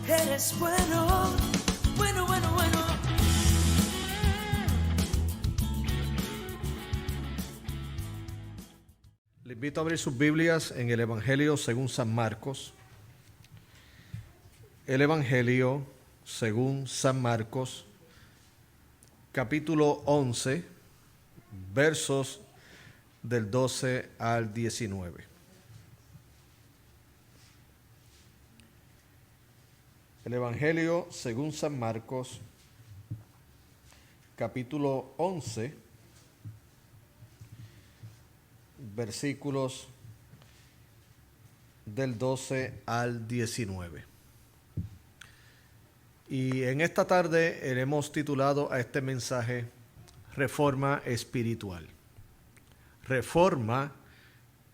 eres bueno, bueno, bueno, bueno. Le invito a abrir sus Biblias en el Evangelio según San Marcos. El Evangelio según San Marcos, capítulo 11, versos del 12 al 19. El Evangelio según San Marcos, capítulo 11, versículos del 12 al 19. Y en esta tarde hemos titulado a este mensaje Reforma Espiritual. Reforma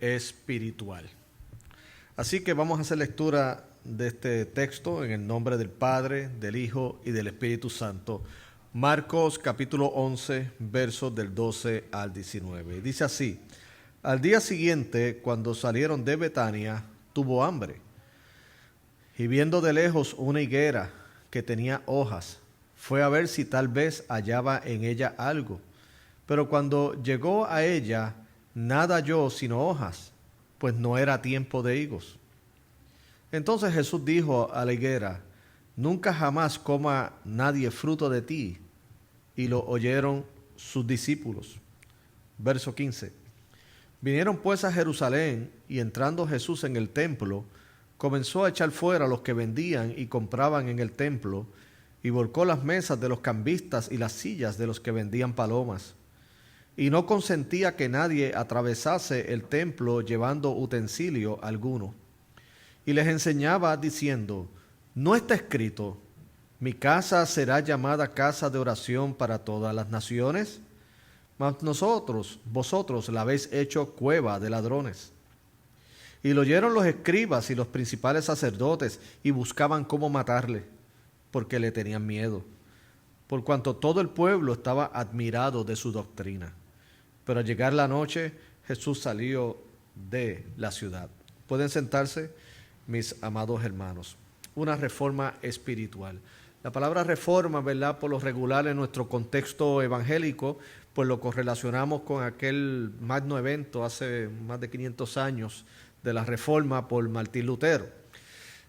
Espiritual. Así que vamos a hacer lectura de este texto en el nombre del Padre, del Hijo y del Espíritu Santo. Marcos capítulo 11, versos del 12 al 19. Dice así: al día siguiente, cuando salieron de Betania, tuvo hambre. Y viendo de lejos una higuera que tenía hojas, fue a ver si tal vez hallaba en ella algo. Pero cuando llegó a ella, nada halló sino hojas, pues no era tiempo de higos. Entonces Jesús dijo a la higuera: nunca jamás coma nadie fruto de ti. Y lo oyeron sus discípulos. Verso 15. Vinieron pues a Jerusalén, y entrando Jesús en el templo, comenzó a echar fuera a los que vendían y compraban en el templo, y volcó las mesas de los cambistas y las sillas de los que vendían palomas. Y no consentía que nadie atravesase el templo llevando utensilio alguno. Y les enseñaba diciendo: ¿no está escrito, mi casa será llamada casa de oración para todas las naciones? Mas vosotros la habéis hecho cueva de ladrones. Y lo oyeron los escribas y los principales sacerdotes, y buscaban cómo matarle, porque le tenían miedo, por cuanto todo el pueblo estaba admirado de su doctrina. Pero al llegar la noche, Jesús salió de la ciudad. Pueden sentarse, mis amados hermanos. Una reforma espiritual. La palabra reforma, ¿verdad?, por lo regular en nuestro contexto evangélico, pues lo correlacionamos con aquel magno evento hace más de 500 años de la Reforma por Martín Lutero.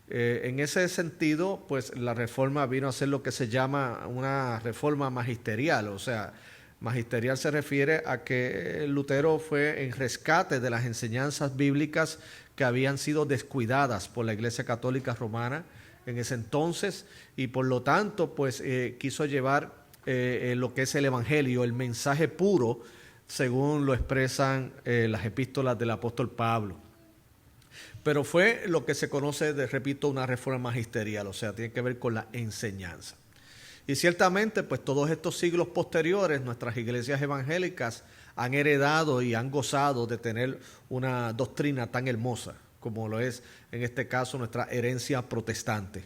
En ese sentido, pues la Reforma vino a ser lo que se llama una reforma magisterial. O sea, magisterial se refiere a que Lutero fue en rescate de las enseñanzas bíblicas que habían sido descuidadas por la Iglesia Católica Romana en ese entonces, y por lo tanto pues quiso llevar lo que es el Evangelio, el mensaje puro, según lo expresan las epístolas del apóstol Pablo. Pero fue lo que se conoce, repito, una reforma magisterial, o sea, tiene que ver con la enseñanza. Y ciertamente, pues todos estos siglos posteriores, nuestras iglesias evangélicas han heredado y han gozado de tener una doctrina tan hermosa como lo es, en este caso, nuestra herencia protestante.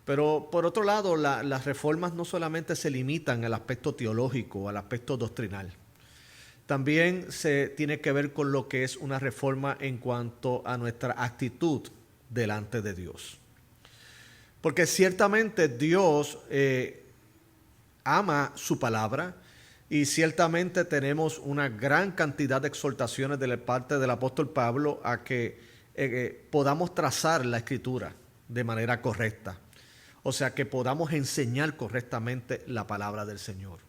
Pero, por otro lado, las reformas no solamente se limitan al aspecto teológico, al aspecto doctrinal. También se tiene que ver con lo que es una reforma en cuanto a nuestra actitud delante de Dios. Porque ciertamente Dios ama su palabra, y ciertamente tenemos una gran cantidad de exhortaciones de la parte del apóstol Pablo a que podamos trazar la escritura de manera correcta. O sea, que podamos enseñar correctamente la palabra del Señor.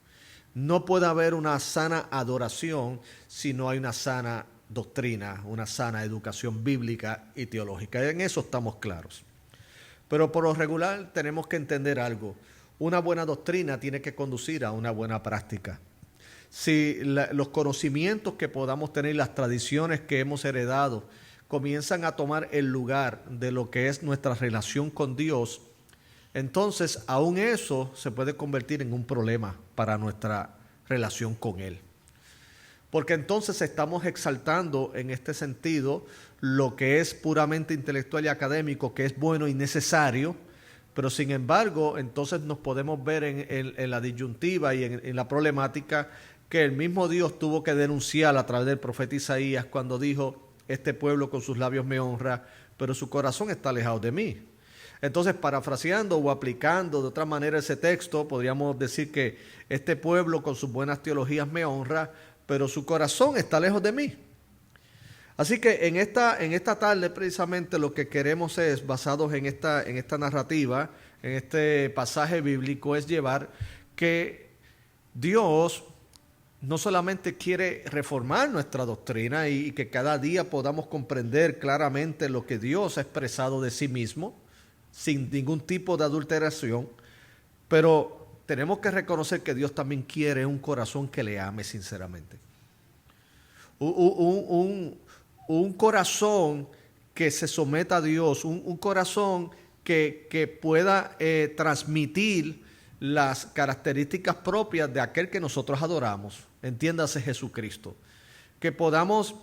No puede haber una sana adoración si no hay una sana doctrina, una sana educación bíblica y teológica. En eso estamos claros. Pero por lo regular tenemos que entender algo. Una buena doctrina tiene que conducir a una buena práctica. Si los conocimientos que podamos tener, las tradiciones que hemos heredado, comienzan a tomar el lugar de lo que es nuestra relación con Dios, entonces aún eso se puede convertir en un problema para nuestra relación con Él. Porque entonces estamos exaltando en este sentido lo que es puramente intelectual y académico, que es bueno y necesario, pero sin embargo entonces nos podemos ver en la disyuntiva y en la problemática que el mismo Dios tuvo que denunciar a través del profeta Isaías cuando dijo: este pueblo con sus labios me honra, pero su corazón está alejado de mí. Entonces, parafraseando o aplicando de otra manera ese texto, podríamos decir que este pueblo con sus buenas teologías me honra, pero su corazón está lejos de mí. Así que en esta tarde precisamente lo que queremos es, basados en esta narrativa, en este pasaje bíblico, es llevar que Dios no solamente quiere reformar nuestra doctrina y que cada día podamos comprender claramente lo que Dios ha expresado de sí mismo, sin ningún tipo de adulteración, pero tenemos que reconocer que Dios también quiere un corazón que le ame sinceramente. Un corazón que se someta a Dios, un corazón que pueda transmitir las características propias de aquel que nosotros adoramos, entiéndase Jesucristo. Que podamos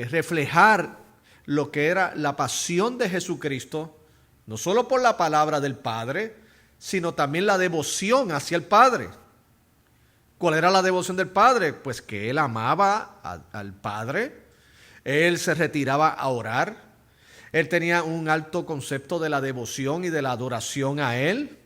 reflejar lo que era la pasión de Jesucristo, no solo por la palabra del Padre, sino también la devoción hacia el Padre. ¿Cuál era la devoción del Padre? Pues que él amaba al Padre, él se retiraba a orar, él tenía un alto concepto de la devoción y de la adoración a él.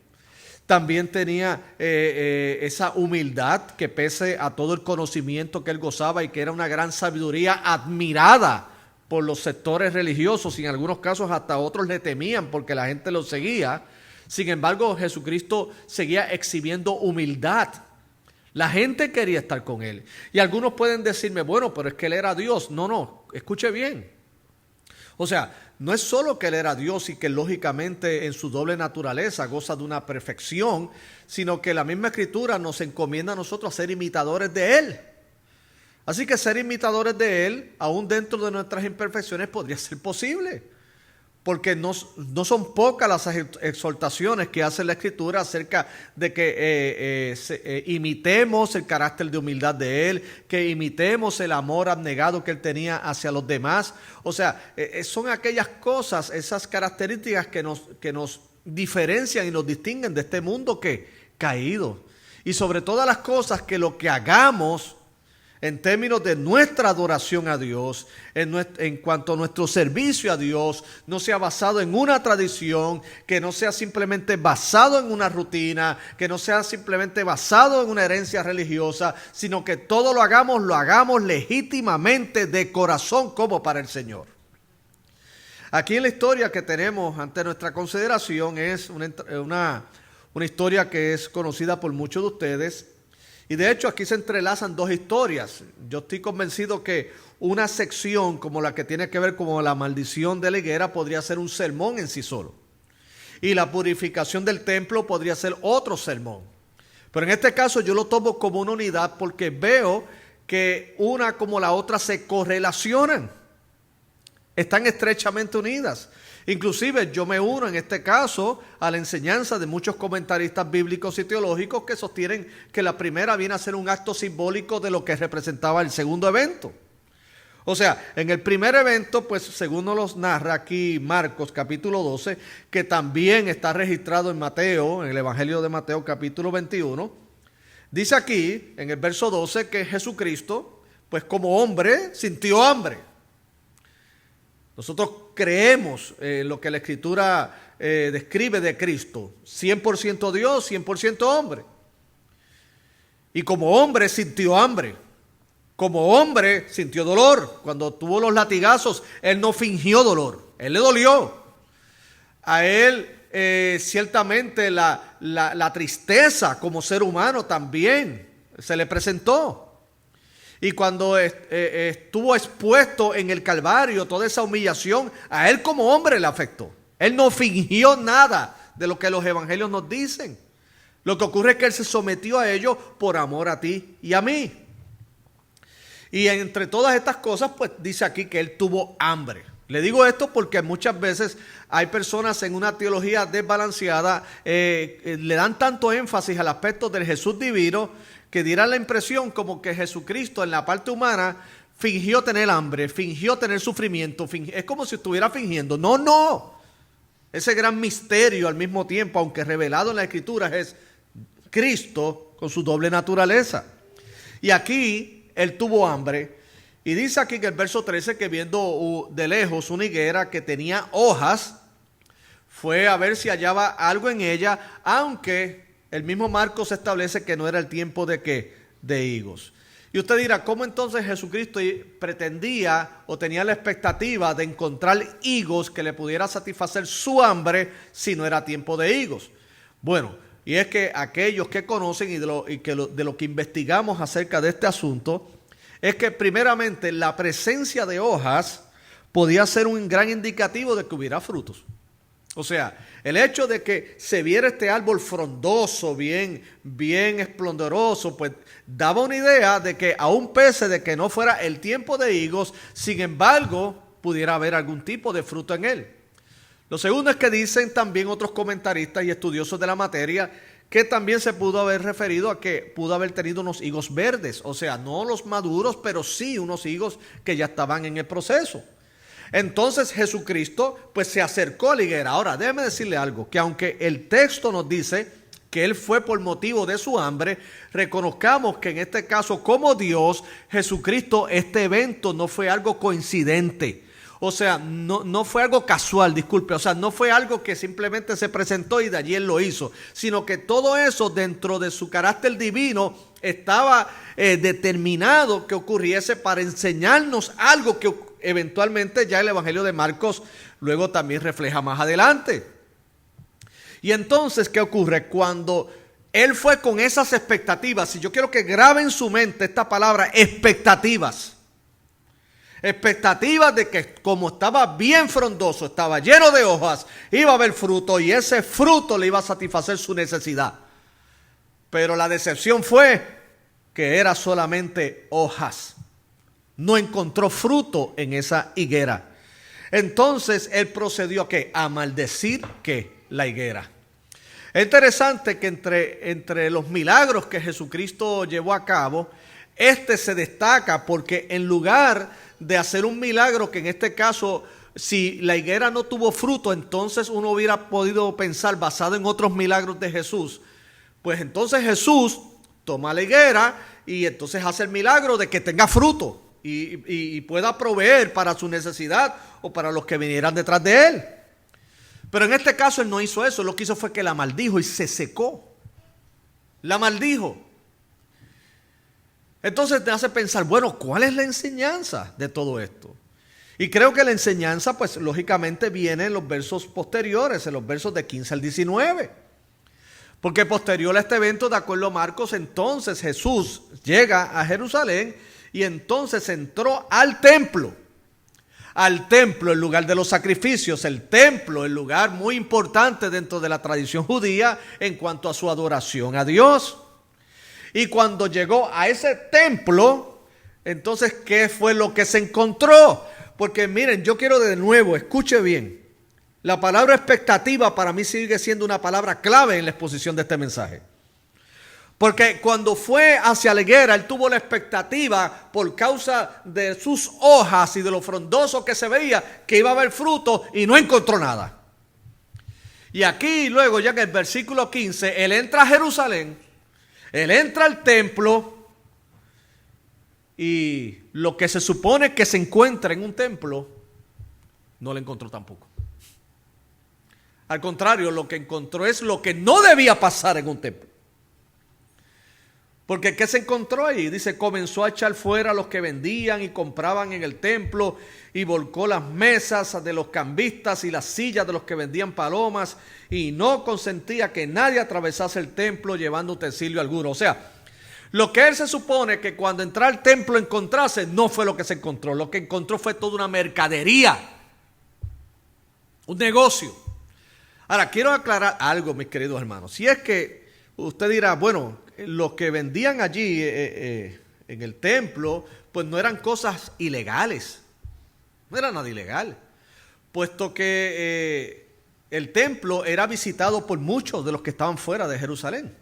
También tenía esa humildad que pese a todo el conocimiento que él gozaba y que era una gran sabiduría admirada por los sectores religiosos, y en algunos casos hasta otros le temían porque la gente lo seguía. Sin embargo, Jesucristo seguía exhibiendo humildad. La gente quería estar con él. Y algunos pueden decirme, bueno, pero es que él era Dios. No, escuche bien. O sea, no es solo que él era Dios y que lógicamente en su doble naturaleza goza de una perfección, sino que la misma Escritura nos encomienda a nosotros a ser imitadores de él. Así que ser imitadores de él, aún dentro de nuestras imperfecciones, podría ser posible. Porque no son pocas las exhortaciones que hace la Escritura acerca de que imitemos el carácter de humildad de él, que imitemos el amor abnegado que él tenía hacia los demás. O sea, son aquellas cosas, esas características que nos diferencian y nos distinguen de este mundo caído. Y sobre todas las cosas, que lo que hagamos en términos de nuestra adoración a Dios, en cuanto a nuestro servicio a Dios, no sea basado en una tradición, que no sea simplemente basado en una rutina, que no sea simplemente basado en una herencia religiosa, sino que todo lo hagamos legítimamente de corazón como para el Señor. Aquí en la historia que tenemos ante nuestra consideración es una historia que es conocida por muchos de ustedes. Y de hecho aquí se entrelazan dos historias. Yo estoy convencido que una sección como la que tiene que ver con la maldición de la higuera podría ser un sermón en sí solo. Y la purificación del templo podría ser otro sermón. Pero en este caso yo lo tomo como una unidad porque veo que una como la otra se correlacionan. Están estrechamente unidas. Inclusive yo me uno en este caso a la enseñanza de muchos comentaristas bíblicos y teológicos que sostienen que la primera viene a ser un acto simbólico de lo que representaba el segundo evento. O sea, en el primer evento, pues según nos los narra aquí Marcos capítulo 12, que también está registrado en Mateo, en el Evangelio de Mateo capítulo 21, dice aquí en el verso 12 que Jesucristo, pues como hombre, sintió hambre. Nosotros creemos lo que la Escritura describe de Cristo, 100% Dios, 100% hombre. Y como hombre sintió hambre, como hombre sintió dolor. Cuando tuvo los latigazos, él no fingió dolor, él le dolió. A él ciertamente la tristeza como ser humano también se le presentó. Y cuando estuvo expuesto en el Calvario, toda esa humillación, a él como hombre le afectó. Él no fingió nada de lo que los evangelios nos dicen. Lo que ocurre es que él se sometió a ello por amor a ti y a mí. Y entre todas estas cosas, pues dice aquí que él tuvo hambre. Le digo esto porque muchas veces hay personas en una teología desbalanceada, le dan tanto énfasis al aspecto del Jesús divino, que dirán la impresión como que Jesucristo en la parte humana fingió tener hambre, fingió tener sufrimiento, es como si estuviera fingiendo. No. Ese gran misterio al mismo tiempo, aunque revelado en la Escritura, es Cristo con su doble naturaleza. Y aquí él tuvo hambre. Y dice aquí en el verso 13 que viendo de lejos una higuera que tenía hojas, fue a ver si hallaba algo en ella, aunque el mismo Marcos establece que no era el tiempo de ¿qué? De higos. Y usted dirá, ¿cómo entonces Jesucristo pretendía o tenía la expectativa de encontrar higos que le pudiera satisfacer su hambre si no era tiempo de higos? Bueno, y es que aquellos que conocen y de lo que investigamos acerca de este asunto, es que primeramente la presencia de hojas podía ser un gran indicativo de que hubiera frutos. O sea, el hecho de que se viera este árbol frondoso, bien esplendoroso, pues daba una idea de que aún pese de que no fuera el tiempo de higos, sin embargo, pudiera haber algún tipo de fruto en él. Lo segundo es que dicen también otros comentaristas y estudiosos de la materia que también se pudo haber referido a que pudo haber tenido unos higos verdes, o sea, no los maduros, pero sí unos higos que ya estaban en el proceso. Entonces Jesucristo pues se acercó a la higuera. Ahora, déjeme decirle algo, que aunque el texto nos dice que Él fue por motivo de su hambre, reconozcamos que en este caso como Dios, Jesucristo, este evento no fue algo coincidente. O sea, no fue algo casual, disculpe, o sea, no fue algo que simplemente se presentó y de allí Él lo hizo, sino que todo eso dentro de su carácter divino estaba determinado que ocurriese para enseñarnos algo que eventualmente ya el Evangelio de Marcos luego también refleja más adelante. Y entonces, ¿qué ocurre? Cuando Él fue con esas expectativas, y yo quiero que grabe en su mente esta palabra, expectativas de que como estaba bien frondoso, estaba lleno de hojas, iba a haber fruto y ese fruto le iba a satisfacer su necesidad. Pero la decepción fue que era solamente hojas. No encontró fruto en esa higuera. Entonces él procedió a maldecir la higuera. Es interesante que entre los milagros que Jesucristo llevó a cabo, este se destaca porque en lugar de hacer un milagro que en este caso, si la higuera no tuvo fruto, entonces uno hubiera podido pensar basado en otros milagros de Jesús. Pues entonces Jesús toma la higuera y entonces hace el milagro de que tenga fruto y pueda proveer para su necesidad o para los que vinieran detrás de él. Pero en este caso él no hizo eso, lo que hizo fue que la maldijo y se secó. La maldijo. Entonces te hace pensar, bueno, ¿cuál es la enseñanza de todo esto? Y creo que la enseñanza, pues lógicamente viene en los versos posteriores, en los versos de 15 al 19. Porque posterior a este evento, de acuerdo a Marcos, entonces Jesús llega a Jerusalén y entonces entró al templo. Al templo, el lugar de los sacrificios, el templo, el lugar muy importante dentro de la tradición judía en cuanto a su adoración a Dios. Y cuando llegó a ese templo, entonces, ¿qué fue lo que se encontró? Porque miren, yo quiero de nuevo, escuche bien, la palabra expectativa para mí sigue siendo una palabra clave en la exposición de este mensaje. Porque cuando fue hacia la higuera, él tuvo la expectativa por causa de sus hojas y de lo frondoso que se veía, que iba a haber fruto y no encontró nada. Y aquí luego, ya en el versículo 15, él entra a Jerusalén. Él entra al templo y lo que se supone que se encuentra en un templo, no lo encontró tampoco. Al contrario, lo que encontró es lo que no debía pasar en un templo. Porque ¿qué se encontró ahí? Dice, comenzó a echar fuera a los que vendían y compraban en el templo y volcó las mesas de los cambistas y las sillas de los que vendían palomas y no consentía que nadie atravesase el templo llevando utensilio alguno. O sea, lo que él se supone que cuando entrara al templo encontrase, no fue lo que se encontró. Lo que encontró fue toda una mercadería, un negocio. Ahora, quiero aclarar algo, mis queridos hermanos. Si es que usted dirá, bueno, los que vendían allí en el templo, pues no eran cosas ilegales. No era nada ilegal. Puesto que el templo era visitado por muchos de los que estaban fuera de Jerusalén.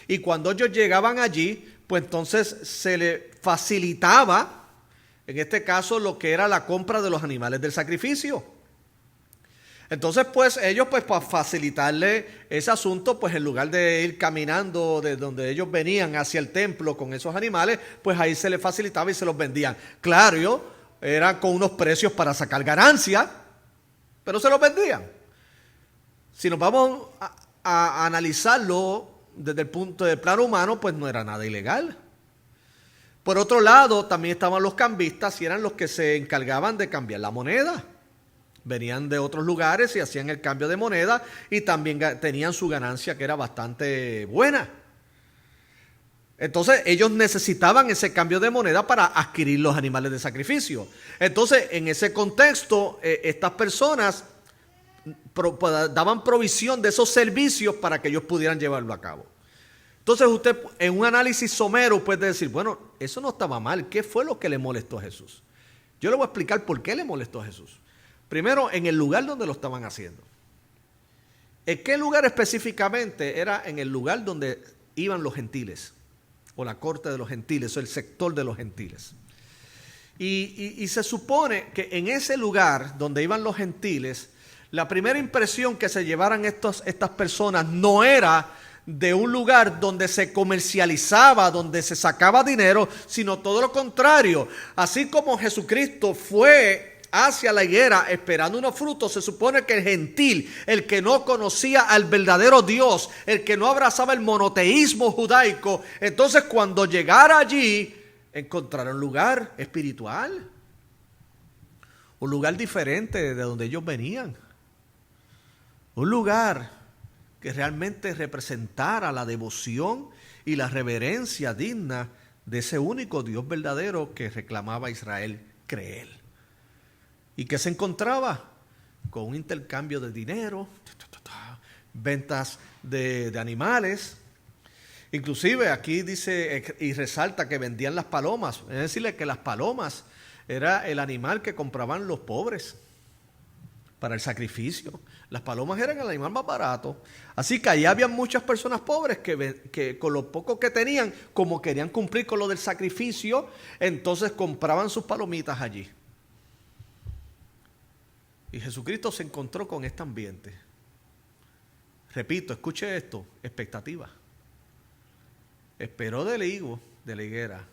Y cuando ellos llegaban allí, pues entonces se le facilitaba, en este caso, lo que era la compra de los animales del sacrificio. Entonces, pues, ellos, pues, para facilitarle ese asunto, pues, en lugar de ir caminando de donde ellos venían hacia el templo con esos animales, pues, ahí se les facilitaba y se los vendían. Claro, eran con unos precios para sacar ganancia, pero se los vendían. si nos vamos a analizarlo desde el punto del plano humano, pues no era nada ilegal. Por otro lado, también estaban los cambistas y eran los que se encargaban de cambiar la moneda. Venían de otros lugares y hacían el cambio de moneda y también tenían su ganancia que era bastante buena. Entonces ellos necesitaban ese cambio de moneda para adquirir los animales de sacrificio. Entonces en ese contexto estas personas daban provisión de esos servicios para que ellos pudieran llevarlo a cabo. Entonces usted en un análisis somero puede decir, bueno, eso no estaba mal. ¿Qué fue lo que le molestó a Jesús? Yo le voy a explicar por qué le molestó a Jesús. Primero, en el lugar donde lo estaban haciendo. ¿En qué lugar específicamente? Era en el lugar donde iban los gentiles, o la corte de los gentiles, o el sector de los gentiles. Y se supone que en ese lugar donde iban los gentiles, la primera impresión que se llevaran estas personas no era de un lugar donde se comercializaba, donde se sacaba dinero, sino todo lo contrario. Así como Jesucristo fue hacia la higuera esperando unos frutos, se supone que el gentil, el que no conocía al verdadero Dios, el que no abrazaba el monoteísmo judaico, entonces cuando llegara allí, encontrará un lugar espiritual, un lugar diferente de donde ellos venían, un lugar que realmente representara la devoción y la reverencia digna de ese único Dios verdadero que reclamaba a Israel creer. ¿Y qué se encontraba? Con un intercambio de dinero, ventas de animales. Inclusive aquí dice y resalta que vendían las palomas. Es decirle que las palomas era el animal que compraban los pobres para el sacrificio. Las palomas eran el animal más barato. Así que allá había muchas personas pobres que con lo poco que tenían, como querían cumplir con lo del sacrificio, entonces compraban sus palomitas allí. Y Jesucristo se encontró con este ambiente. Repito, escuche esto, expectativa. Esperó del higo, de la higuera,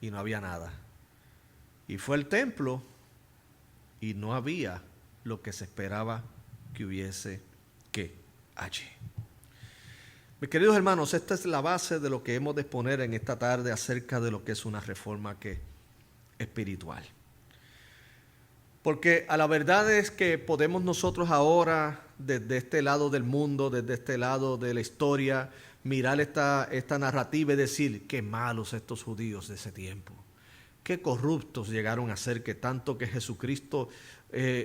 y no había nada. Y fue al templo y no había lo que se esperaba que hubiese que allí. Mis queridos hermanos, esta es la base de lo que hemos de exponer en esta tarde acerca de lo que es una reforma espiritual. Porque a la verdad es que podemos nosotros ahora, desde este lado del mundo, desde este lado de la historia, mirar esta narrativa y decir, qué malos estos judíos de ese tiempo. Qué corruptos llegaron a ser, que tanto que Jesucristo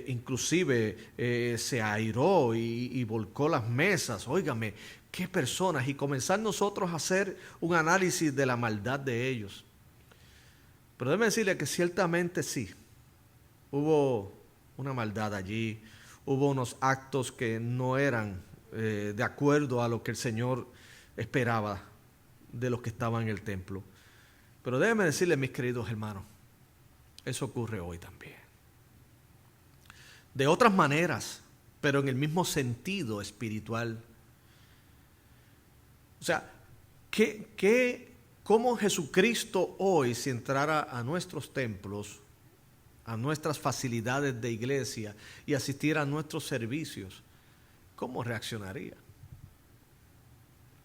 inclusive se airó y volcó las mesas. Óigame, qué personas. Y comenzar nosotros a hacer un análisis de la maldad de ellos. Pero déjeme decirle que ciertamente sí. Hubo una maldad allí, hubo unos actos que no eran de acuerdo a lo que el Señor esperaba de los que estaban en el templo. Pero déjenme decirles, mis queridos hermanos, eso ocurre hoy también. De otras maneras, pero en el mismo sentido espiritual. O sea, ¿cómo Jesucristo hoy, si entrara a nuestros templos, a nuestras facilidades de iglesia y asistiera a nuestros servicios, cómo reaccionaría?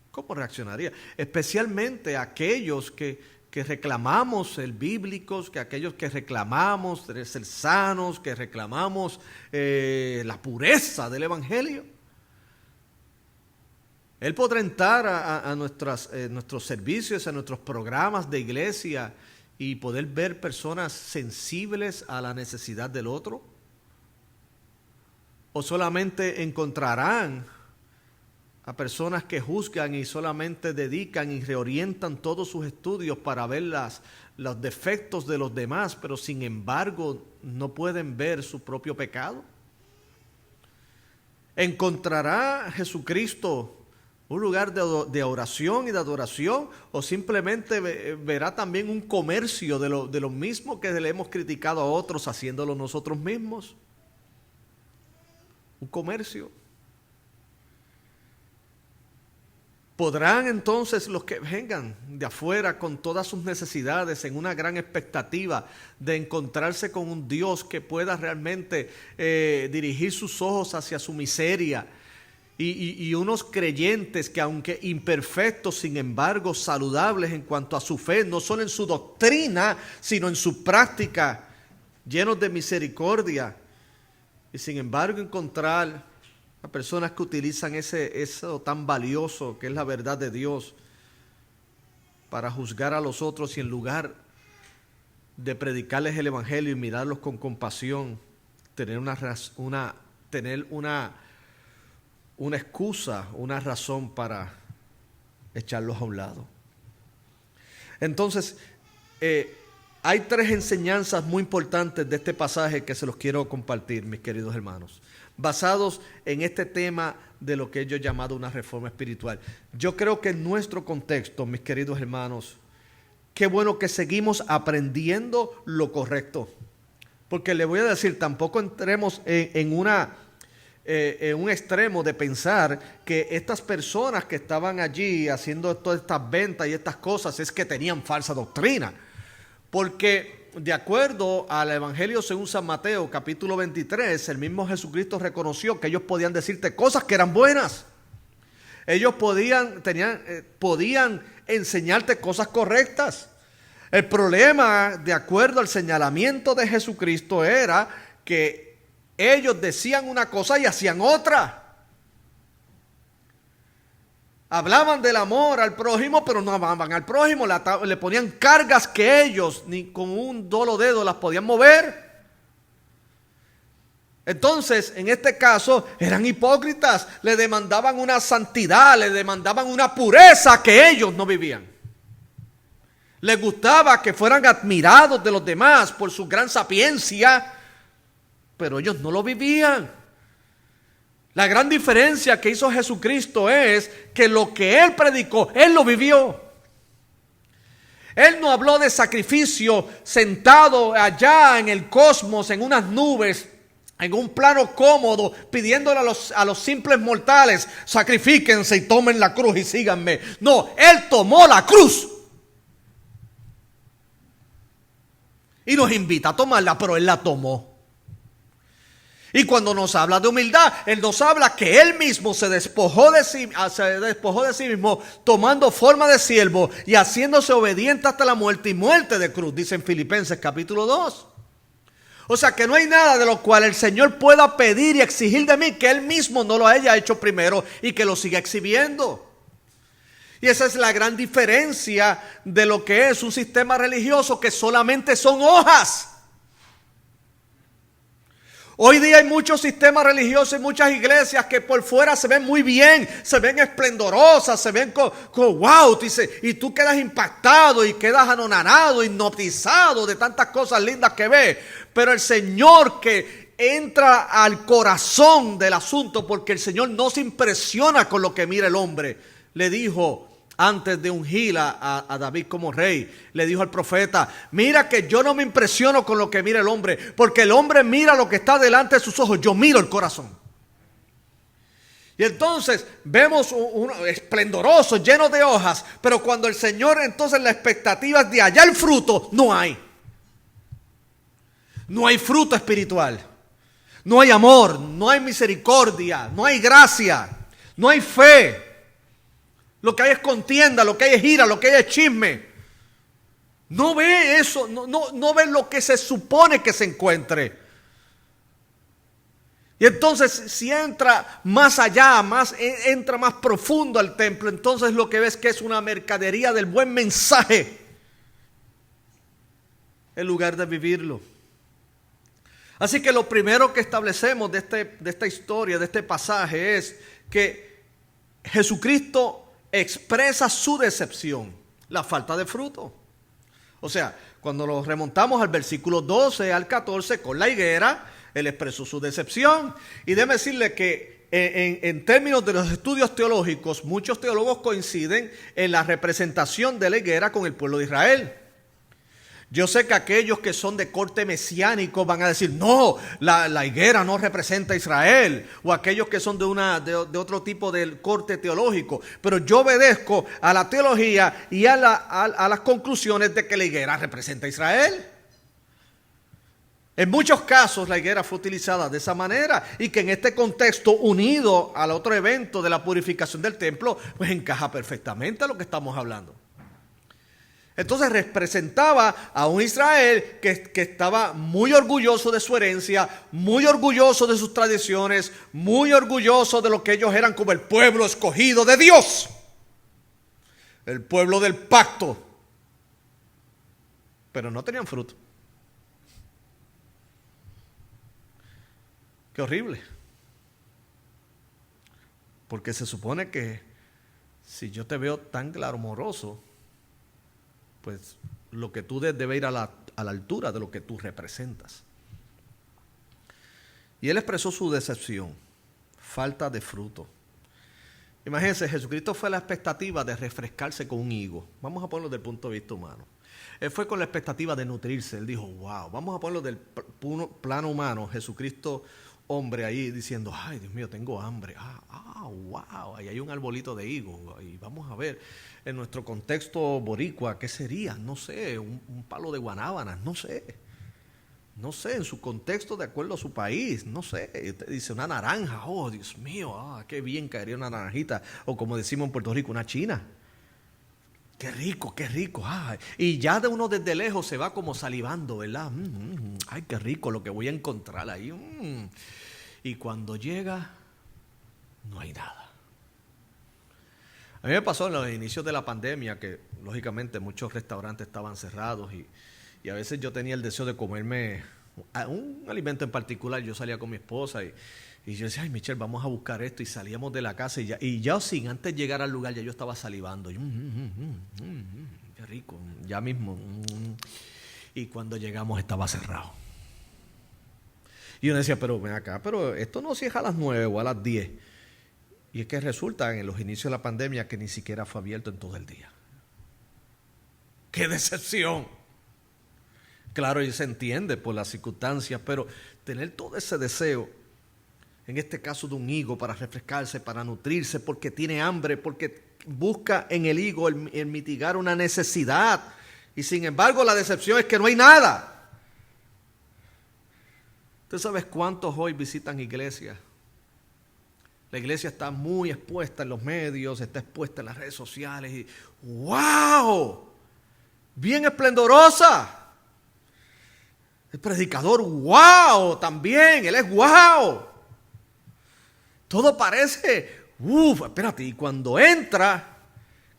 ¿Cómo reaccionaría? Especialmente aquellos que reclamamos el bíblicos, que aquellos que reclamamos ser sanos, que reclamamos la pureza del evangelio. Él podrá entrar a nuestros servicios, a nuestros programas de iglesia y poder ver personas sensibles a la necesidad del otro. O solamente encontrarán a personas que juzgan y solamente dedican y reorientan todos sus estudios para ver los defectos de los demás, pero sin embargo no pueden ver su propio pecado. ¿Encontrará Jesucristo un lugar de oración y de adoración, o simplemente verá también un comercio de lo mismo que le hemos criticado a otros haciéndolo nosotros mismos? Un comercio. ¿Podrán entonces los que vengan de afuera con todas sus necesidades en una gran expectativa de encontrarse con un Dios que pueda realmente dirigir sus ojos hacia su miseria y unos creyentes que, aunque imperfectos, sin embargo saludables en cuanto a su fe, no solo en su doctrina, sino en su práctica, llenos de misericordia. Y sin embargo encontrar a personas que utilizan eso tan valioso que es la verdad de Dios para juzgar a los otros, y en lugar de predicarles el evangelio y mirarlos con compasión, tener una excusa, una razón para echarlos a un lado. Entonces, hay tres enseñanzas muy importantes de este pasaje que se los quiero compartir, mis queridos hermanos, basados en este tema de lo que yo he llamado una reforma espiritual. Yo creo que en nuestro contexto, mis queridos hermanos, qué bueno que seguimos aprendiendo lo correcto. Porque le voy a decir, tampoco entremos en un extremo de pensar que estas personas que estaban allí haciendo todas estas ventas y estas cosas es que tenían falsa doctrina. Porque de acuerdo al Evangelio según San Mateo, capítulo 23, el mismo Jesucristo reconoció que ellos podían decirte cosas que eran buenas. Ellos podían enseñarte cosas correctas. El problema, de acuerdo al señalamiento de Jesucristo, era que ellos decían una cosa y hacían otra. Hablaban del amor al prójimo, pero no amaban al prójimo. Le ponían cargas que ellos ni con un solo dedo las podían mover. Entonces, en este caso, eran hipócritas. Le demandaban una santidad, le demandaban una pureza que ellos no vivían. Les gustaba que fueran admirados de los demás por su gran sapiencia, pero ellos no lo vivían. La gran diferencia que hizo Jesucristo es que lo que Él predicó, Él lo vivió. Él no habló de sacrificio sentado allá en el cosmos, en unas nubes, en un plano cómodo, pidiéndole a los simples mortales, sacrifíquense y tomen la cruz y síganme. No, Él tomó la cruz y nos invita a tomarla, pero Él la tomó. Y cuando nos habla de humildad, Él nos habla que Él mismo se despojó de sí mismo, tomando forma de siervo y haciéndose obediente hasta la muerte y muerte de cruz, dice en Filipenses capítulo 2. O sea que no hay nada de lo cual el Señor pueda pedir y exigir de mí que Él mismo no lo haya hecho primero y que lo siga exhibiendo. Y esa es la gran diferencia de lo que es un sistema religioso que solamente son hojas. Hoy día hay muchos sistemas religiosos y muchas iglesias que por fuera se ven muy bien, se ven esplendorosas, se ven con wow, y tú quedas impactado y quedas anonadado, hipnotizado de tantas cosas lindas que ves. Pero el Señor que entra al corazón del asunto, porque el Señor no se impresiona con lo que mira el hombre, le dijo antes de ungir a David como rey, le dijo al profeta: mira que yo no me impresiono con lo que mira el hombre, porque el hombre mira lo que está delante de sus ojos, yo miro el corazón. Y entonces vemos uno esplendoroso, lleno de hojas, pero cuando el Señor, entonces la expectativa es de allá el fruto, no hay. No hay fruto espiritual, no hay amor, no hay misericordia, no hay gracia, no hay fe. Lo que hay es contienda, lo que hay es ira, lo que hay es chisme. No ve eso, no ve lo que se supone que se encuentre. Y entonces si entra más allá, entra más profundo al templo, entonces lo que ves que es una mercadería del buen mensaje, en lugar de vivirlo. Así que lo primero que establecemos de esta historia, de este pasaje, es que Jesucristo expresa su decepción, la falta de fruto. O sea, cuando lo remontamos al versículo 12 al 14 con la higuera, Él expresó su decepción. Y déjeme decirle que en términos de los estudios teológicos, muchos teólogos coinciden en la representación de la higuera con el pueblo de Israel. Yo sé que aquellos que son de corte mesiánico van a decir: no, la higuera no representa a Israel, o aquellos que son de otro tipo de corte teológico. Pero yo obedezco a la teología y a las conclusiones de que la higuera representa a Israel. En muchos casos la higuera fue utilizada de esa manera y que en este contexto unido al otro evento de la purificación del templo, pues encaja perfectamente a lo que estamos hablando. Entonces representaba a un Israel que estaba muy orgulloso de su herencia, muy orgulloso de sus tradiciones, muy orgulloso de lo que ellos eran como el pueblo escogido de Dios, el pueblo del pacto, pero no tenían fruto. Qué horrible. Porque se supone que si yo te veo tan clamoroso, pues lo que tú debe ir a la altura de lo que tú representas. Y él expresó su decepción, falta de fruto. Imagínense, Jesucristo fue a la expectativa de refrescarse con un higo. Vamos a ponerlo desde el punto de vista humano. Él fue con la expectativa de nutrirse. Él dijo, wow, vamos a ponerlo del plano humano. Jesucristo, hombre, ahí diciendo, ay, Dios mío, tengo hambre. Wow, ahí hay un arbolito de higo. Y vamos a ver, en nuestro contexto boricua, ¿qué sería? No sé, un palo de guanábanas, no sé. No sé, en su contexto, de acuerdo a su país, no sé. Usted dice una naranja, oh Dios mío, qué bien caería una naranjita. O como decimos en Puerto Rico, una china. Qué rico, qué rico. Y ya de uno desde lejos se va como salivando, ¿verdad? Ay, qué rico lo que voy a encontrar ahí. Y cuando llega, no hay nada. A mí me pasó en los inicios de la pandemia que, lógicamente, muchos restaurantes estaban cerrados y a veces yo tenía el deseo de comerme un alimento en particular. Yo salía con mi esposa y yo decía, ay, Michelle, vamos a buscar esto. Y salíamos de la casa y ya sin antes de llegar al lugar ya yo estaba salivando. Qué rico, ya mismo. Y cuando llegamos estaba cerrado. Y uno decía, pero ven acá, pero esto no cierra a las 9 o a las 10. Y es que resulta en los inicios de la pandemia que ni siquiera fue abierto en todo el día. ¡Qué decepción! Claro, y se entiende por las circunstancias, pero tener todo ese deseo, en este caso de un higo, para refrescarse, para nutrirse, porque tiene hambre, porque busca en el higo el mitigar una necesidad, y sin embargo la decepción es que no hay nada. ¿Tú sabes cuántos hoy visitan iglesias? La iglesia está muy expuesta en los medios, está expuesta en las redes sociales y ¡wow! Bien esplendorosa. El predicador, wow, también, él es wow. Todo parece, espérate, y cuando entra,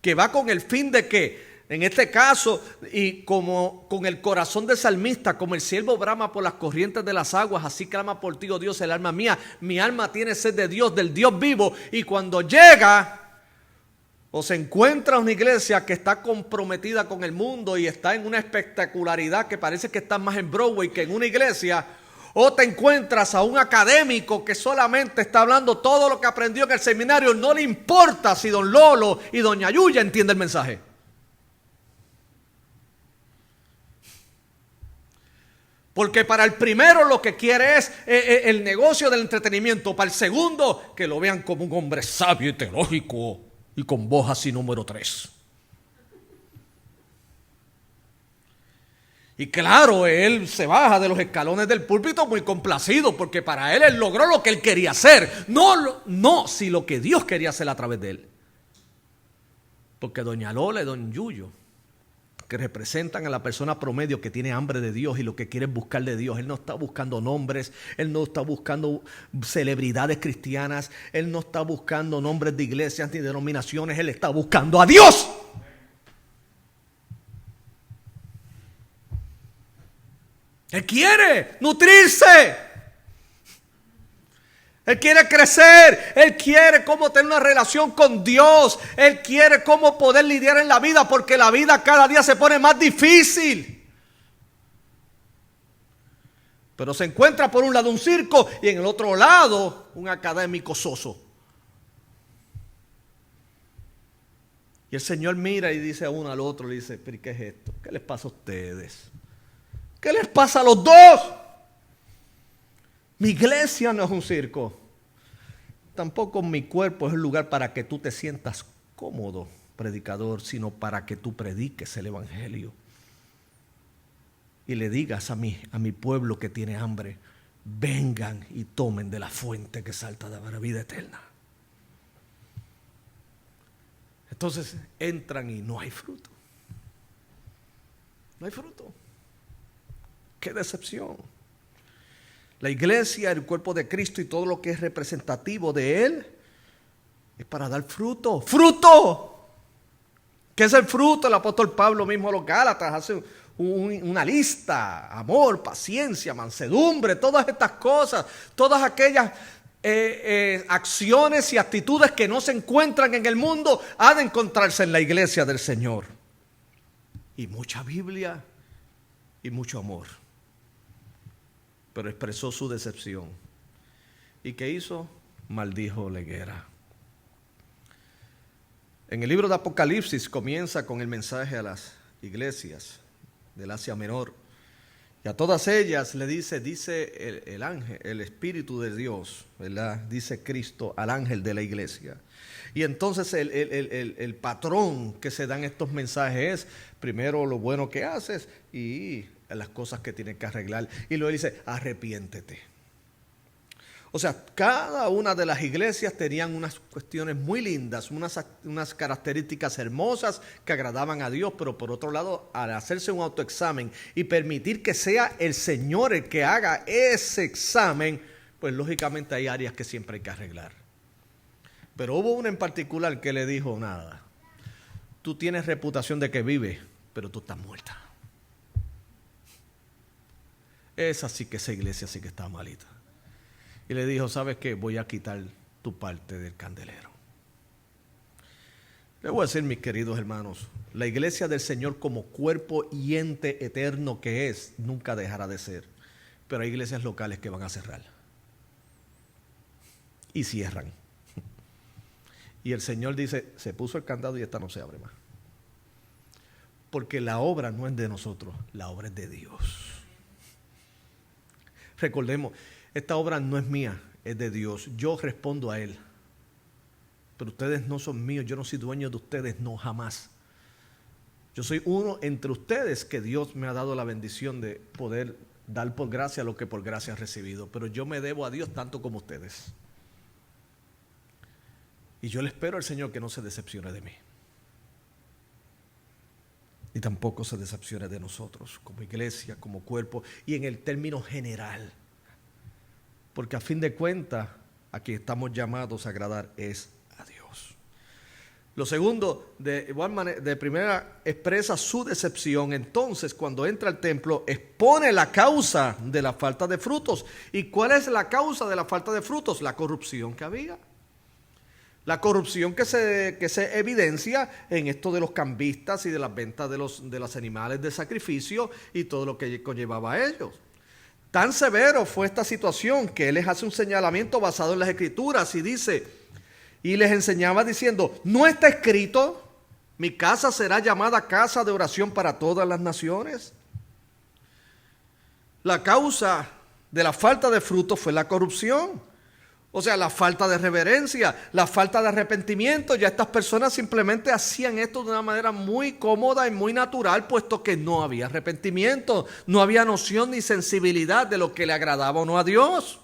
que va con el fin de que, en este caso, y como con el corazón del salmista, como el siervo brama por las corrientes de las aguas, así clama por ti, oh Dios, el alma mía. Mi alma tiene sed de Dios, del Dios vivo. Y cuando llega o se encuentra una iglesia que está comprometida con el mundo y está en una espectacularidad que parece que está más en Broadway que en una iglesia, o te encuentras a un académico que solamente está hablando todo lo que aprendió en el seminario, no le importa si don Lolo y doña Yuya entienden el mensaje. Porque para el primero lo que quiere es el negocio del entretenimiento. Para el segundo, que lo vean como un hombre sabio y teológico y con voz así número 3. Y claro, él se baja de los escalones del púlpito muy complacido, porque para él logró lo que él quería hacer. No, si lo que Dios quería hacer a través de él. Porque doña Lola y don Yuyo, que representan a la persona promedio que tiene hambre de Dios y lo que quiere es buscar de Dios. Él no está buscando nombres, él no está buscando celebridades cristianas, él no está buscando nombres de iglesias ni denominaciones, él está buscando a Dios. Él quiere nutrirse. Él quiere crecer, Él quiere cómo tener una relación con Dios, Él quiere cómo poder lidiar en la vida, porque la vida cada día se pone más difícil. Pero se encuentra por un lado un circo y en el otro lado un académico soso. Y el Señor mira y dice a uno al otro, le dice, ¿pero qué es esto? ¿Qué les pasa a ustedes? ¿Qué les pasa a los dos? Mi iglesia no es un circo. Tampoco mi cuerpo es el lugar para que tú te sientas cómodo, predicador, sino para que tú prediques el evangelio. y le digas a mi pueblo que tiene hambre, vengan y tomen de la fuente que salta de la vida eterna. Entonces entran y no hay fruto. No hay fruto. ¡Qué decepción! La iglesia, el cuerpo de Cristo y todo lo que es representativo de Él es para dar fruto. ¡Fruto! ¿Qué es el fruto? El apóstol Pablo mismo a los Gálatas hace una lista: amor, paciencia, mansedumbre, todas estas cosas, todas aquellas acciones y actitudes que no se encuentran en el mundo, han de encontrarse en la iglesia del Señor. Y mucha Biblia y mucho amor. Pero expresó su decepción. ¿Y qué hizo? Maldijo la higuera. En el libro de Apocalipsis comienza con el mensaje a las iglesias del Asia Menor. Y a todas ellas le dice el ángel, el Espíritu de Dios, ¿verdad? Dice Cristo al ángel de la iglesia. Y entonces el patrón que se dan estos mensajes es primero lo bueno que haces y las cosas que tienes que arreglar. Y luego dice, arrepiéntete. O sea, cada una de las iglesias tenían unas cuestiones muy lindas, unas características hermosas que agradaban a Dios, pero por otro lado, al hacerse un autoexamen y permitir que sea el Señor el que haga ese examen, pues lógicamente hay áreas que siempre hay que arreglar. Pero hubo una en particular que le dijo, nada, tú tienes reputación de que vives, pero tú estás muerta. Esa sí que esa iglesia sí que está malita. Y le dijo, ¿sabes qué? Voy a quitar tu parte del candelero. Le voy a decir, mis queridos hermanos, la iglesia del Señor como cuerpo y ente eterno que es, nunca dejará de ser. Pero hay iglesias locales que van a cerrar. Y cierran. Y el Señor dice, se puso el candado y esta no se abre más. Porque la obra no es de nosotros, la obra es de Dios. Recordemos, esta obra no es mía, es de Dios. Yo respondo a Él. Pero ustedes no son míos, yo no soy dueño de ustedes, no, jamás. Yo soy uno entre ustedes que Dios me ha dado la bendición de poder dar por gracia lo que por gracia he recibido. Pero yo me debo a Dios tanto como ustedes. Y yo le espero al Señor que no se decepcione de mí. Y tampoco se decepcione de nosotros, como iglesia, como cuerpo, y en el término general. Porque a fin de cuentas, a quien estamos llamados a agradar es a Dios. Lo segundo, de igual manera, de primera expresa su decepción. Entonces, cuando entra al templo, expone la causa de la falta de frutos. ¿Y cuál es la causa de la falta de frutos? La corrupción que había. La corrupción que se evidencia en esto de los cambistas y de las ventas de los animales de sacrificio y todo lo que conllevaba a ellos. Tan severo fue esta situación que él les hace un señalamiento basado en las Escrituras y dice, y les enseñaba diciendo, ¿no está escrito, mi casa será llamada casa de oración para todas las naciones? La causa de la falta de fruto fue la corrupción. O sea, la falta de reverencia, la falta de arrepentimiento. Ya estas personas simplemente hacían esto de una manera muy cómoda y muy natural, puesto que no había arrepentimiento, no había noción ni sensibilidad de lo que le agradaba o no a Dios.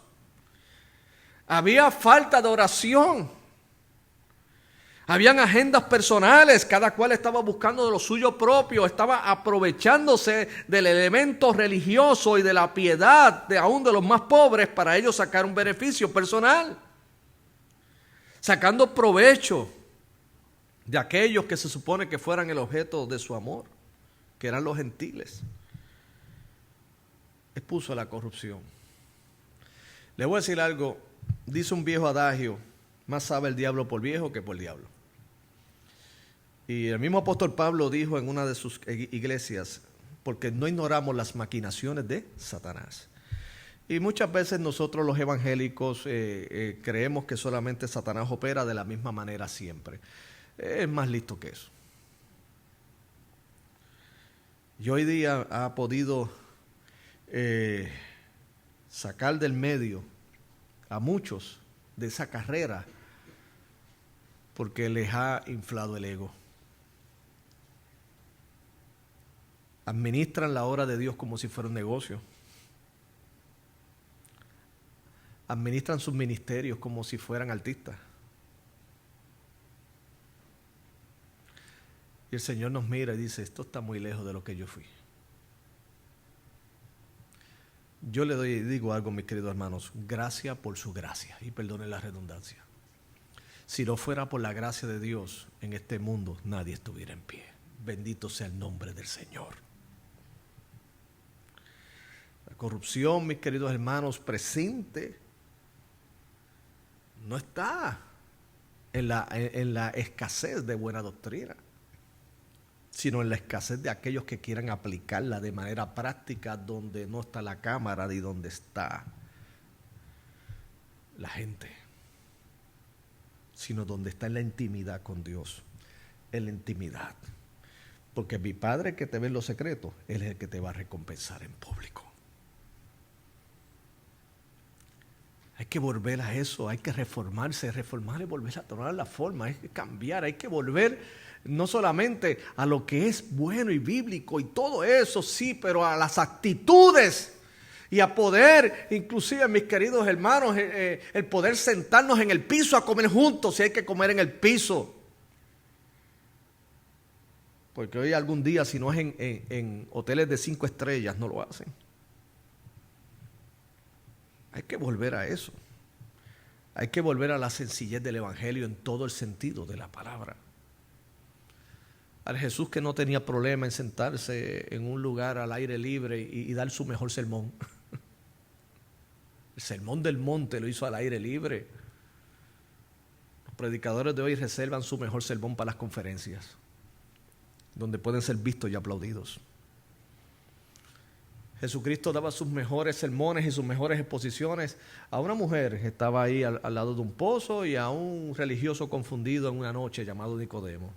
Había falta de oración. Habían agendas personales, cada cual estaba buscando de lo suyo propio, estaba aprovechándose del elemento religioso y de la piedad de aún de los más pobres para ellos sacar un beneficio personal, sacando provecho de aquellos que se supone que fueran el objeto de su amor, que eran los gentiles. Expuso la corrupción. Le voy a decir algo, dice un viejo adagio, más sabe el diablo por viejo que por diablo. Y el mismo apóstol Pablo dijo en una de sus iglesias, porque no ignoramos las maquinaciones de Satanás. Y muchas veces nosotros los evangélicos creemos que solamente Satanás opera de la misma manera siempre. Es más listo que eso. Y hoy día ha podido sacar del medio a muchos de esa carrera porque les ha inflado el ego. Administran la obra de Dios como si fuera un negocio. Administran sus ministerios como si fueran artistas. Y el Señor nos mira y dice, esto está muy lejos de lo que yo fui. Yo le digo algo, mis queridos hermanos, gracias por su gracia, y perdone la redundancia. Si no fuera por la gracia de Dios, en este mundo nadie estuviera en pie. Bendito sea el nombre del Señor. La corrupción, mis queridos hermanos, presente, no está en la escasez de buena doctrina, sino en la escasez de aquellos que quieran aplicarla de manera práctica donde no está la cámara y donde está la gente, sino donde está en la intimidad con Dios, en la intimidad. Porque mi Padre que te ve en lo secreto, Él es el que te va a recompensar en público. Hay que volver a eso, hay que reformarse. Reformar es volver a tomar la forma, hay que cambiar, hay que volver no solamente a lo que es bueno y bíblico y todo eso, sí, pero a las actitudes y a poder, inclusive mis queridos hermanos, el poder sentarnos en el piso a comer juntos si hay que comer en el piso. Porque hoy algún día, si no es en hoteles de 5 estrellas, no lo hacen. Hay que volver a eso. Hay que volver a la sencillez del Evangelio en todo el sentido de la palabra. Al Jesús que no tenía problema en sentarse en un lugar al aire libre y dar su mejor sermón. El sermón del monte lo hizo al aire libre. Los predicadores de hoy reservan su mejor sermón para las conferencias, donde pueden ser vistos y aplaudidos. Jesucristo daba sus mejores sermones y sus mejores exposiciones a una mujer que estaba ahí al lado de un pozo y a un religioso confundido en una noche llamado Nicodemo.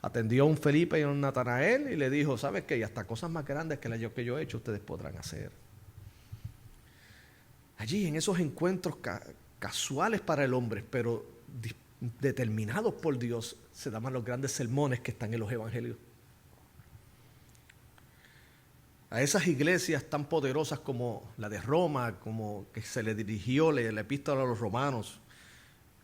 Atendió a un Felipe y a un Natanael y le dijo, ¿sabes qué? Y hasta cosas más grandes que yo he hecho ustedes podrán hacer. Allí en esos encuentros casuales para el hombre, pero determinados por Dios, se daban los grandes sermones que están en los evangelios. A esas iglesias tan poderosas como la de Roma, como que se le dirigió la epístola a los romanos,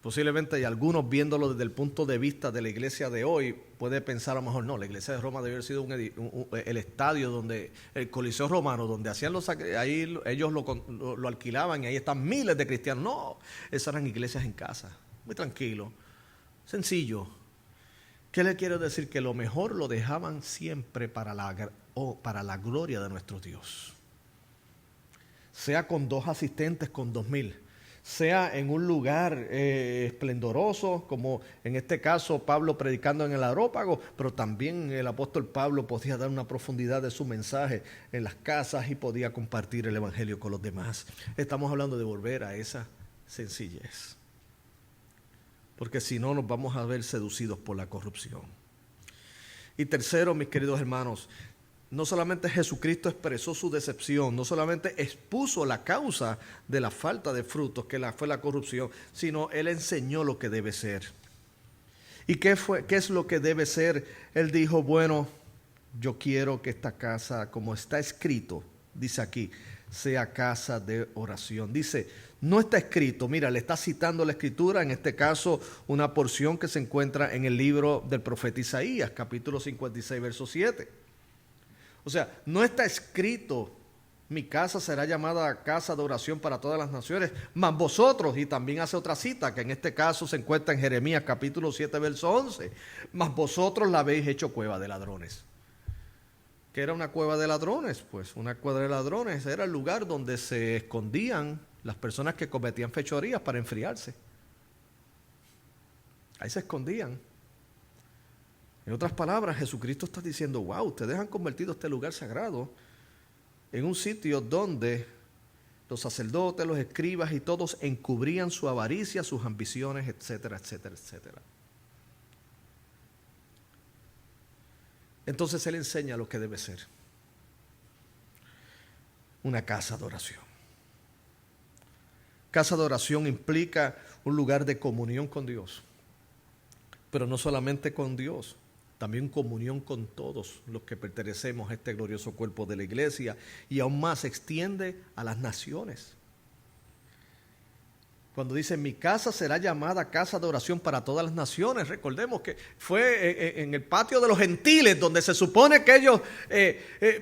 posiblemente hay algunos viéndolo desde el punto de vista de la iglesia de hoy, puede pensar a lo mejor, no, la iglesia de Roma debe haber sido el estadio donde, el Coliseo romano, donde hacían ahí ellos lo alquilaban y ahí están miles de cristianos. No, esas eran iglesias en casa, muy tranquilo, sencillo. ¿Qué le quiero decir? Que lo mejor lo dejaban siempre para la gloria de nuestro Dios. Sea con 2 asistentes, con 2,000. Sea en un lugar esplendoroso, como en este caso Pablo predicando en el Areópago, pero también el apóstol Pablo podía dar una profundidad de su mensaje en las casas y podía compartir el evangelio con los demás. Estamos hablando de volver a esa sencillez, porque si no nos vamos a ver seducidos por la corrupción. Y tercero, mis queridos hermanos, no solamente Jesucristo expresó su decepción, no solamente expuso la causa de la falta de frutos, que fue la corrupción, sino Él enseñó lo que debe ser. ¿Y qué es lo que debe ser? Él dijo, bueno, yo quiero que esta casa, como está escrito, dice aquí, sea casa de oración. Dice, no está escrito, mira, le está citando la escritura, en este caso una porción que se encuentra en el libro del profeta Isaías, capítulo 56, verso 7. O sea, no está escrito, mi casa será llamada casa de oración para todas las naciones, mas vosotros, y también hace otra cita, que en este caso se encuentra en Jeremías capítulo 7, verso 11, mas vosotros la habéis hecho cueva de ladrones. ¿Qué era una cueva de ladrones? Pues una cueva de ladrones era el lugar donde se escondían las personas que cometían fechorías para enfriarse. Ahí se escondían. En otras palabras, Jesucristo está diciendo, wow, ustedes han convertido este lugar sagrado en un sitio donde los sacerdotes, los escribas y todos encubrían su avaricia, sus ambiciones, etcétera, etcétera, etcétera. Entonces Él enseña lo que debe ser una casa de oración. Casa de oración implica un lugar de comunión con Dios, pero no solamente con Dios, también comunión con todos los que pertenecemos a este glorioso cuerpo de la iglesia, y aún más se extiende a las naciones. Cuando dice, mi casa será llamada casa de oración para todas las naciones, recordemos que fue en el patio de los gentiles, donde se supone que ellos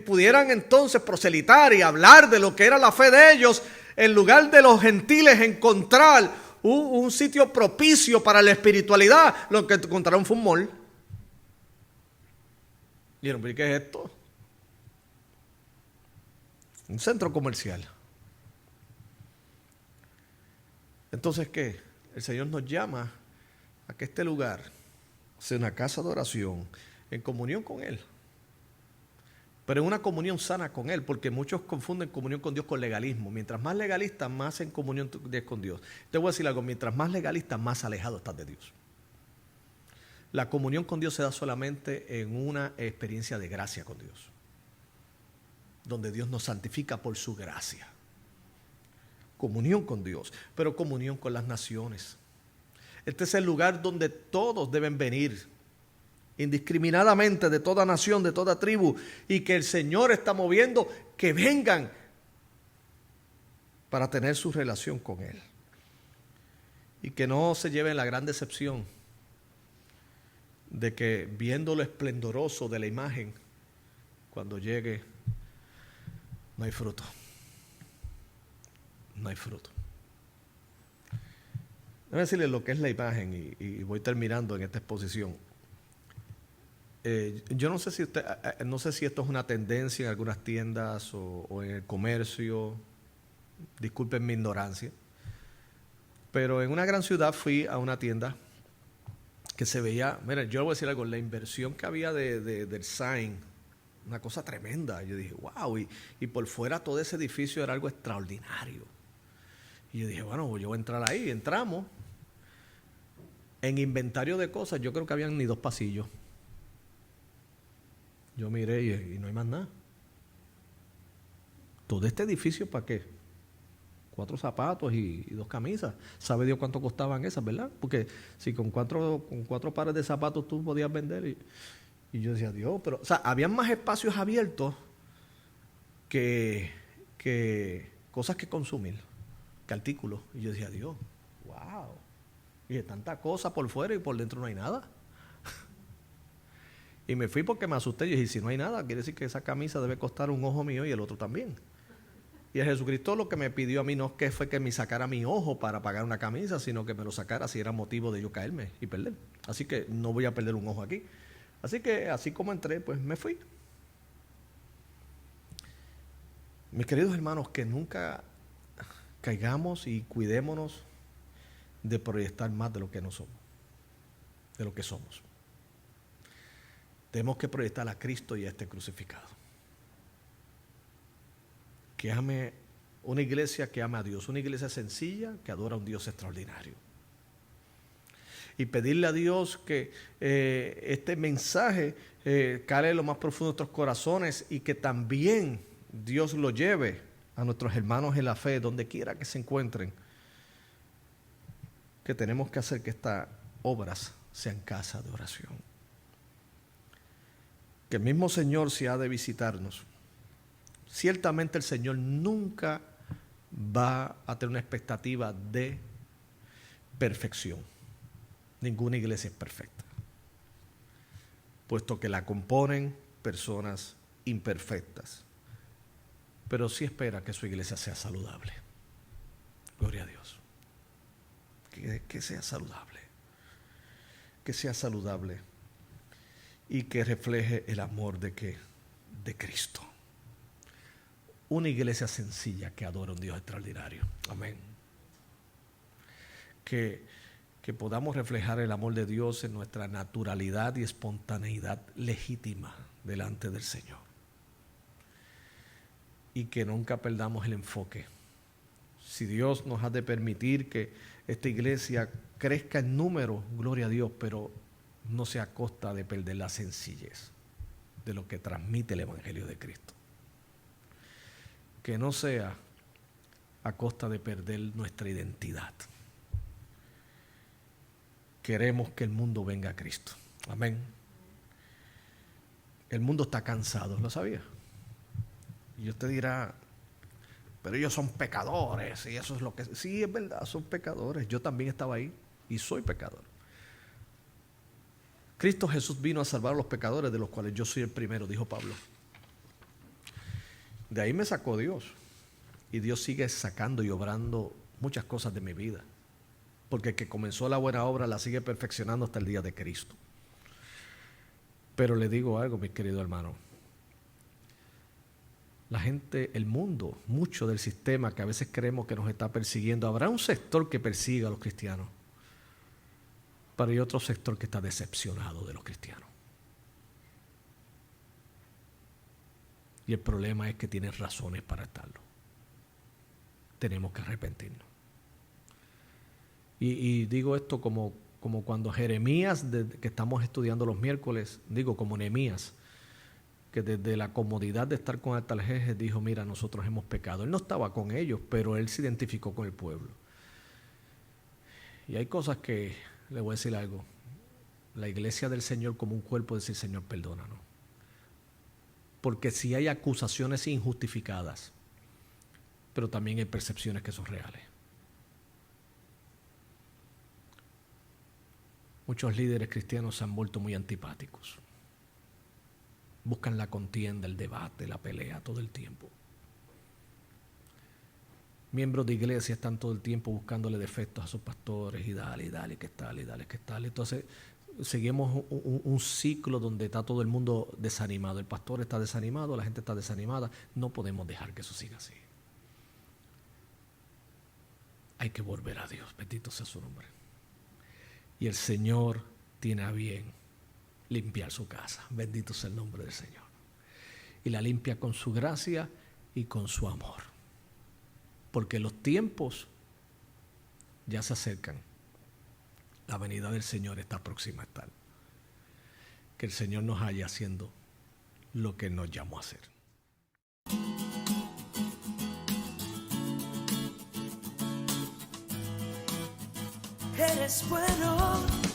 pudieran entonces proselitar y hablar de lo que era la fe de ellos, en lugar de los gentiles encontrar un sitio propicio para la espiritualidad, lo que encontraron fue un mall. ¿Vieron? ¿Qué es esto? Un centro comercial. Entonces, ¿qué? El Señor nos llama a que este lugar sea una casa de oración en comunión con Él. Pero en una comunión sana con Él, porque muchos confunden comunión con Dios con legalismo. Mientras más legalista, más en comunión con Dios. Te voy a decir algo, mientras más legalista, más alejado estás de Dios. La comunión con Dios se da solamente en una experiencia de gracia con Dios, donde Dios nos santifica por su gracia. Comunión con Dios, pero comunión con las naciones. Este es el lugar donde todos deben venir, indiscriminadamente, de toda nación, de toda tribu, y que el Señor está moviendo que vengan para tener su relación con Él. Y que no se lleven la gran decepción de que viendo lo esplendoroso de la imagen, cuando llegue, no hay fruto. No hay fruto. Voy a decirles lo que es la imagen y voy terminando en esta exposición. Yo no sé si esto es una tendencia en algunas tiendas o en el comercio. Disculpen mi ignorancia. Pero en una gran ciudad fui a una tienda que se veía, miren, yo le voy a decir algo, la inversión que había del sign, una cosa tremenda. Yo dije, wow, y por fuera todo ese edificio era algo extraordinario. Y yo dije, bueno, yo voy a entrar ahí. Entramos. En inventario de cosas, yo creo que habían ni 2 pasillos. Yo miré y no hay más nada. Todo este edificio, ¿para qué? 4 zapatos y 2 camisas. ¿Sabe Dios cuánto costaban esas, verdad? Porque si con cuatro pares de zapatos tú podías vender. Y yo decía, Dios, pero... O sea, habían más espacios abiertos que cosas que consumir, que artículos. Y yo decía, Dios, wow. Y de tanta cosa por fuera y por dentro no hay nada. Y me fui porque me asusté. Y dije, si no hay nada, quiere decir que esa camisa debe costar un ojo mío y el otro también. Y a Jesucristo lo que me pidió a mí no fue que me sacara mi ojo para pagar una camisa, sino que me lo sacara si era motivo de yo caerme y perder. Así que no voy a perder un ojo aquí. Así que así como entré, pues me fui. Mis queridos hermanos, que nunca caigamos y cuidémonos de proyectar más de lo que no somos, de lo que somos. Tenemos que proyectar a Cristo y a este crucificado. Que ame una iglesia que ama a Dios, una iglesia sencilla que adora a un Dios extraordinario. Y pedirle a Dios que este mensaje cale en lo más profundo de nuestros corazones y que también Dios lo lleve a nuestros hermanos en la fe, donde quiera que se encuentren. Que tenemos que hacer que estas obras sean casa de oración. Que el mismo Señor se ha de visitarnos. Ciertamente el Señor nunca va a tener una expectativa de perfección. Ninguna iglesia es perfecta, puesto que la componen personas imperfectas. Pero sí espera que su iglesia sea saludable. Gloria a Dios. Que sea saludable. Que sea saludable. Y que refleje el amor de Cristo. Una iglesia sencilla que adora a un Dios extraordinario. Amén. Que podamos reflejar el amor de Dios en nuestra naturalidad y espontaneidad legítima delante del Señor. Y que nunca perdamos el enfoque. Si Dios nos ha de permitir que esta iglesia crezca en número, gloria a Dios, pero no sea a costa de perder la sencillez de lo que transmite el Evangelio de Cristo. Que no sea a costa de perder nuestra identidad. Queremos que el mundo venga a Cristo. Amén. El mundo está cansado, ¿lo sabía? Y usted dirá, pero ellos son pecadores y eso es lo que... Sí, es verdad, son pecadores. Yo también estaba ahí y soy pecador. Cristo Jesús vino a salvar a los pecadores, de los cuales yo soy el primero, dijo Pablo. De ahí me sacó Dios. Y Dios sigue sacando y obrando muchas cosas de mi vida. Porque el que comenzó la buena obra la sigue perfeccionando hasta el día de Cristo. Pero le digo algo, mi querido hermano. La gente, el mundo, mucho del sistema que a veces creemos que nos está persiguiendo, habrá un sector que persiga a los cristianos, pero hay otro sector que está decepcionado de los cristianos. Y el problema es que tienen razones para estarlo. Tenemos que arrepentirnos. Y digo esto como cuando Jeremías, que estamos estudiando los miércoles, digo como Nehemías, que desde la comodidad de estar con Artajerjes dijo, mira, nosotros hemos pecado. Él no estaba con ellos, pero él se identificó con el pueblo. Y hay cosas que, le voy a decir algo, la iglesia del Señor como un cuerpo decir, Señor, perdónanos. Porque si hay acusaciones injustificadas, pero también hay percepciones que son reales. Muchos líderes cristianos se han vuelto muy antipáticos. Buscan la contienda, el debate, la pelea todo el tiempo. Miembros de iglesia están todo el tiempo buscándole defectos a sus pastores y dale, que tal, y dale, que tal. Entonces seguimos un ciclo donde está todo el mundo desanimado. El pastor está desanimado, la gente está desanimada. No podemos dejar que eso siga así. Hay que volver a Dios, bendito sea su nombre. Y el Señor tiene a bien limpiar su casa. Bendito sea el nombre del Señor. Y la limpia con su gracia y con su amor. Porque los tiempos ya se acercan. La venida del Señor está próxima a estar. Que el Señor nos haya haciendo lo que nos llamó a hacer. Eres bueno.